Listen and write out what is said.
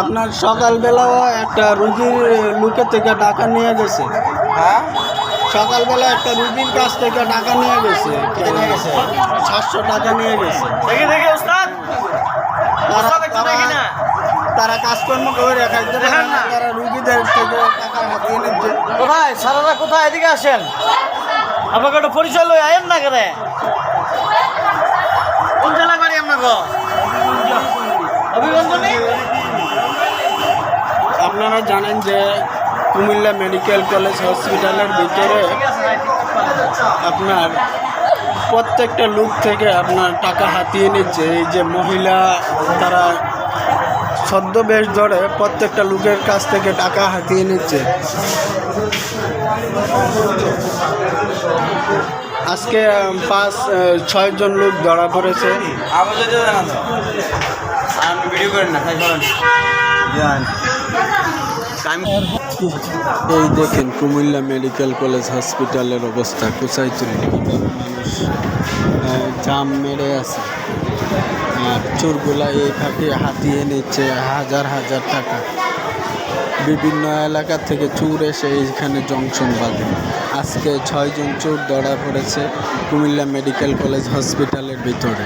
আপনার সকালবেলাও একটা রুগীর লোকের থেকে টাকা নিয়ে গেছে। হ্যাঁ সকালবেলা একটা রুগীর কাছ থেকে টাকা নিয়ে গেছে। 700 টাকা নিয়ে গেছে। তারা কাজকর্ম করে খাইতে পারে না, তারা রুগীদের থেকে টাকা হাতিয়ে নিচ্ছে। কোথায় সারারা কোথায়? এদিকে আসেন, আপনাকে একটা পরিচয় লই আয়েন না কেন? কোন জেলা বাড়ি আপনাকে? হবিগঞ্জ। আপনারা জানেন যে কুমিল্লা মেডিকেল কলেজ হসপিটালের ভিতরে আপনার প্রত্যেকটা লোক থেকে আপনার টাকা হাতিয়ে নিচ্ছে। এই যে মহিলা, তারা ছদ্মবেশ ধরে প্রত্যেকটা লোকের কাছ থেকে টাকা হাতিয়ে নিচ্ছে। আজকে 5-6 জন লোক ধরা পড়েছে। এই দেখেন কুমিল্লা মেডিকেল কলেজ হসপিটালের অবস্থা, কোথায় চলে মানুষ জাম মেরে আছে। আর চোরগুলা এই ফাঁকে হাতিয়ে নিচ্ছে হাজার হাজার টাকা। বিভিন্ন এলাকা থেকে চোর এসে এইখানে জংশন বাঁধে। আজকে 6 জন চোর ধরা পড়েছে কুমিল্লা মেডিকেল কলেজ হসপিটালের ভিতরে।